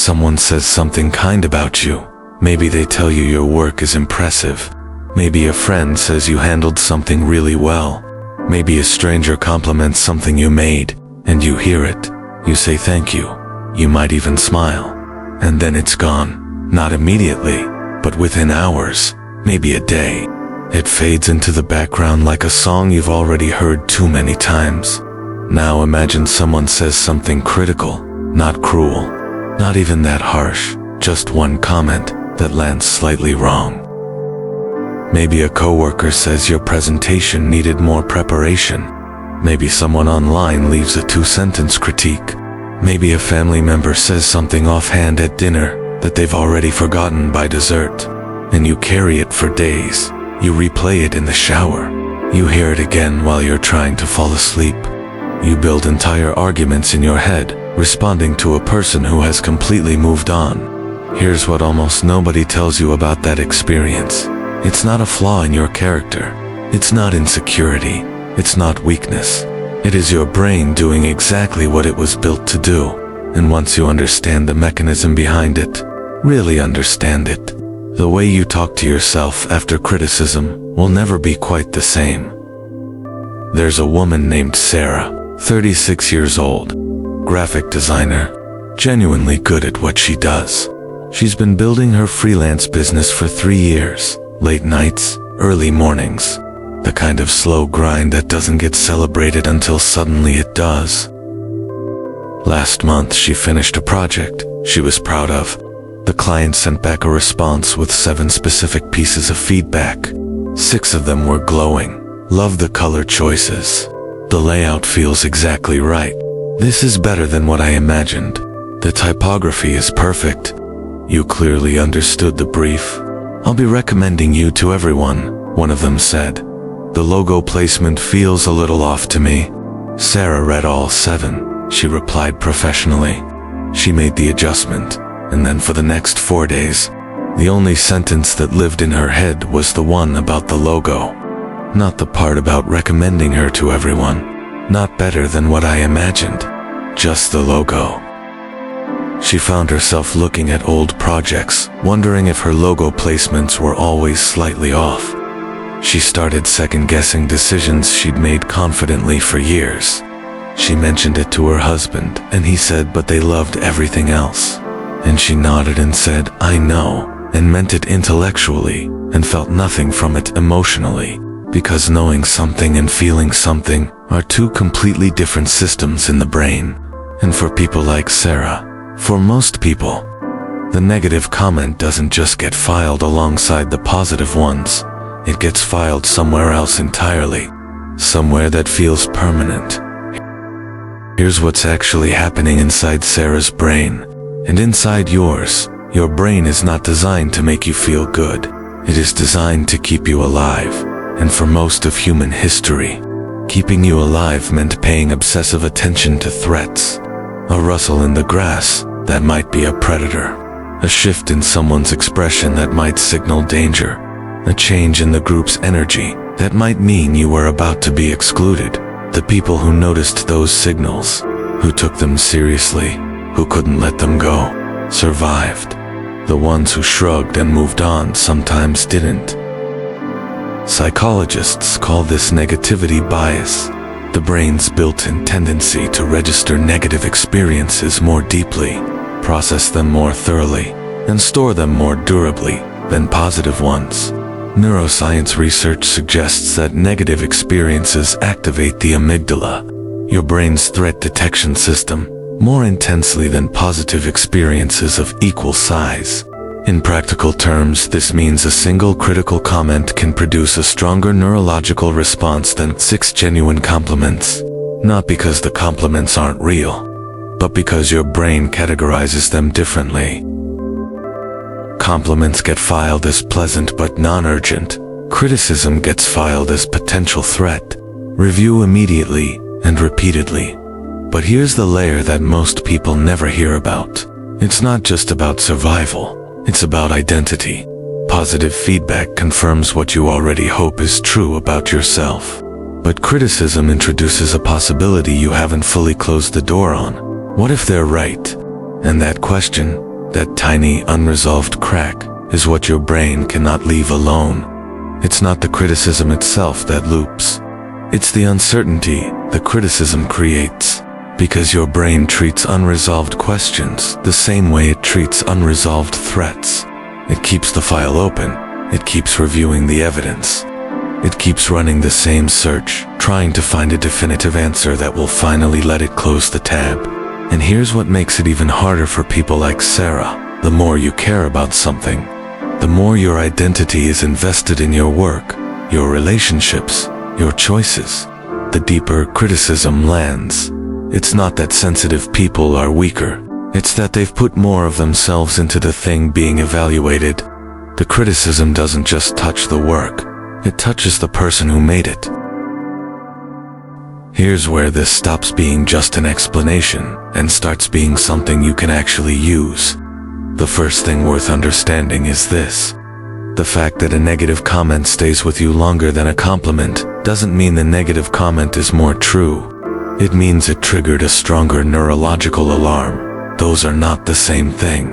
someone says something kind about you. Maybe they tell you your work is impressive. Maybe a friend says you handled something really well. Maybe a stranger compliments something you made, and you hear it. You say thank you. You might even smile. And then it's gone. Not immediately, but within hours, maybe a day. It fades into the background like a song you've already heard too many times. Now imagine someone says something critical, not cruel, not even that harsh, just one comment that lands slightly wrong. Maybe a coworker says your presentation needed more preparation. Maybe someone online leaves a 2-sentence critique. Maybe a family member says something offhand at dinner that they've already forgotten by dessert. And you carry it for days. You replay it in the shower. You hear it again while you're trying to fall asleep. You build entire arguments in your head, responding to a person who has completely moved on. Here's what almost nobody tells you about that experience. It's not a flaw in your character. It's not insecurity. It's not weakness. It is your brain doing exactly what it was built to do. And once you understand the mechanism behind it, really understand it, the way you talk to yourself after criticism will never be quite the same. There's a woman named Sarah, 36 years old, graphic designer, genuinely good at what she does. She's been building her freelance business for 3 years. Late nights, early mornings. The kind of slow grind that doesn't get celebrated until suddenly it does. Last month she finished a project she was proud of. The client sent back a response with 7 specific pieces of feedback. 6 of them were glowing. Love the color choices. The layout feels exactly right. This is better than what I imagined. The typography is perfect. You clearly understood the brief. I'll be recommending you to everyone, one of them said. The logo placement feels a little off to me. Sarah read all 7. She replied professionally. She made the adjustment, and then for the next 4 days, the only sentence that lived in her head was the one about the logo. Not the part about recommending her to everyone. Not better than what I imagined. Just the logo. She found herself looking at old projects, wondering if her logo placements were always slightly off. She started second-guessing decisions she'd made confidently for years. She mentioned it to her husband, and he said, but they loved everything else. And she nodded and said, I know, and meant it intellectually, and felt nothing from it emotionally, because knowing something and feeling something are 2 completely different systems in the brain. And for people like Sarah, for most people, the negative comment doesn't just get filed alongside the positive ones. It gets filed somewhere else entirely, somewhere that feels permanent. Here's what's actually happening inside Sarah's brain, and inside yours. Your brain is not designed to make you feel good. It is designed to keep you alive, and for most of human history, keeping you alive meant paying obsessive attention to threats. A rustle in the grass, that might be a predator. A shift in someone's expression that might signal danger. A change in the group's energy that might mean you were about to be excluded. The people who noticed those signals, who took them seriously, who couldn't let them go, survived. The ones who shrugged and moved on sometimes didn't. Psychologists call this negativity bias. The brain's built-in tendency to register negative experiences more deeply, process them more thoroughly, and store them more durably than positive ones. Neuroscience research suggests that negative experiences activate the amygdala, your brain's threat detection system, more intensely than positive experiences of equal size. In practical terms, this means a single critical comment can produce a stronger neurological response than 6 genuine compliments. Not because the compliments aren't real, but because your brain categorizes them differently. Compliments get filed as pleasant but non-urgent. Criticism gets filed as potential threat. Review immediately and repeatedly. But here's the layer that most people never hear about. It's not just about survival. It's about identity. Positive feedback confirms what you already hope is true about yourself. But criticism introduces a possibility you haven't fully closed the door on. What if they're right? And that question, That tiny, unresolved crack is what your brain cannot leave alone. It's not the criticism itself that loops. It's the uncertainty the criticism creates, because your brain treats unresolved questions the same way it treats unresolved threats. It keeps the file open. It keeps reviewing the evidence. It keeps running the same search, trying to find a definitive answer that will finally let it close the tab. And here's what makes it even harder for people like Sarah. The more you care about something, the more your identity is invested in your work, your relationships, your choices, the deeper criticism lands. It's not that sensitive people are weaker. It's that they've put more of themselves into the thing being evaluated. The criticism doesn't just touch the work. It touches the person who made it. Here's where this stops being just an explanation and starts being something you can actually use. The first thing worth understanding is this. The fact that a negative comment stays with you longer than a compliment doesn't mean the negative comment is more true. It means it triggered a stronger neurological alarm. Those are not the same thing.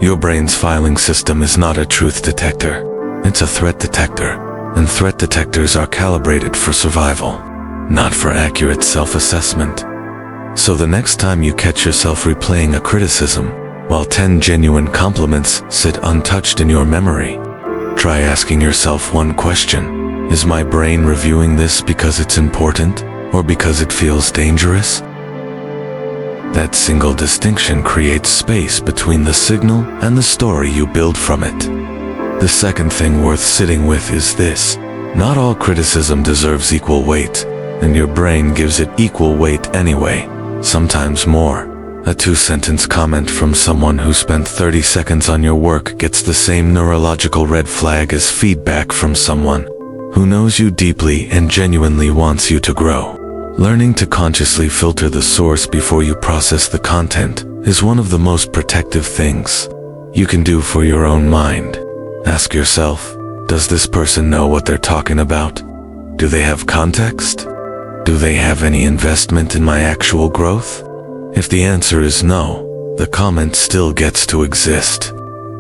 Your brain's filing system is not a truth detector. It's a threat detector. And threat detectors are calibrated for survival, not for accurate self-assessment. So the next time you catch yourself replaying a criticism, while 10 genuine compliments sit untouched in your memory, try asking yourself one question. Is my brain reviewing this because it's important, or because it feels dangerous? That single distinction creates space between the signal and the story you build from it. The second thing worth sitting with is this. Not all criticism deserves equal weight, and your brain gives it equal weight anyway, sometimes more. A 2-sentence comment from someone who spent 30 seconds on your work gets the same neurological red flag as feedback from someone who knows you deeply and genuinely wants you to grow. Learning to consciously filter the source before you process the content is one of the most protective things you can do for your own mind. Ask yourself, does this person know what they're talking about? Do they have context? Do they have any investment in my actual growth? If the answer is no, the comment still gets to exist.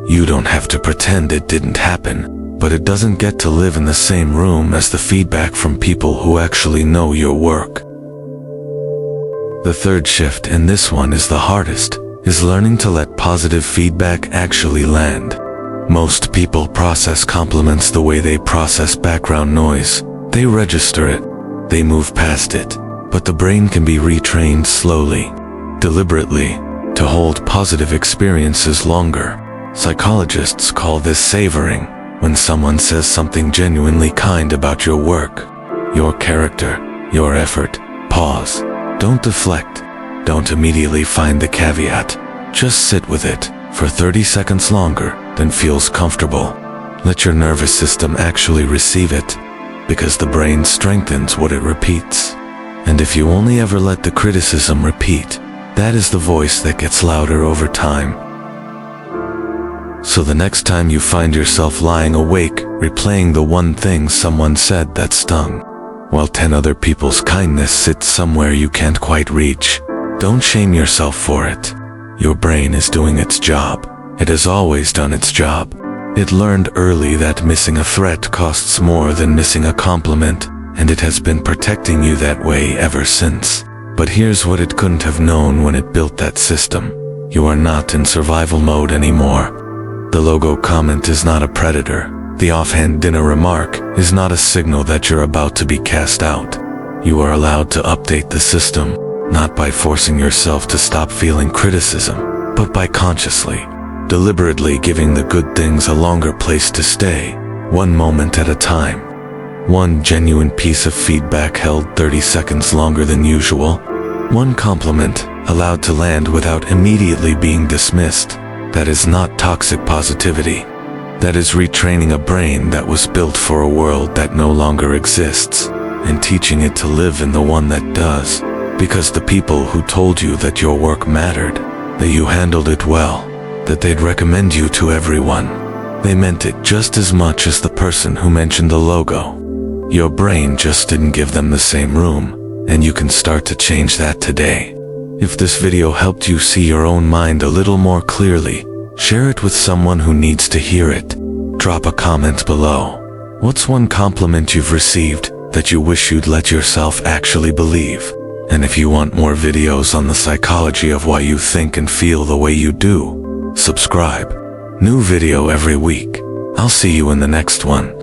You don't have to pretend it didn't happen, but it doesn't get to live in the same room as the feedback from people who actually know your work. The third shift, and this one is the hardest, is learning to let positive feedback actually land. Most people process compliments the way they process background noise. They register it. They move past it. But the brain can be retrained slowly, deliberately, to hold positive experiences longer. Psychologists call this savoring. When someone says something genuinely kind about your work, your character, your effort, pause. Don't deflect. Don't immediately find the caveat. Just sit with it for 30 seconds longer than feels comfortable. Let your nervous system actually receive it, because the brain strengthens what it repeats. And if you only ever let the criticism repeat, that is the voice that gets louder over time. So the next time you find yourself lying awake, replaying the one thing someone said that stung, while 10 other people's kindness sits somewhere you can't quite reach, don't shame yourself for it. Your brain is doing its job. It has always done its job. It learned early that missing a threat costs more than missing a compliment, and it has been protecting you that way ever since. But here's what it couldn't have known when it built that system. You are not in survival mode anymore. The logo comment is not a predator. The offhand dinner remark is not a signal that you're about to be cast out. You are allowed to update the system, not by forcing yourself to stop feeling criticism, but by consciously, deliberately giving the good things a longer place to stay, one moment at a time. One genuine piece of feedback held 30 seconds longer than usual. One compliment allowed to land without immediately being dismissed. That is not toxic positivity. That is retraining a brain that was built for a world that no longer exists, and teaching it to live in the one that does. Because the people who told you that your work mattered, that you handled it well, that they'd recommend you to everyone, they meant it just as much as the person who mentioned the logo. Your brain just didn't give them the same room, and you can start to change that today. If this video helped you see your own mind a little more clearly, Share it with someone who needs to hear it. Drop a comment below. What's one compliment you've received that you wish you'd let yourself actually believe? And if you want more videos on the psychology of why you think and feel the way you do, subscribe. New video every week. I'll see you in the next one.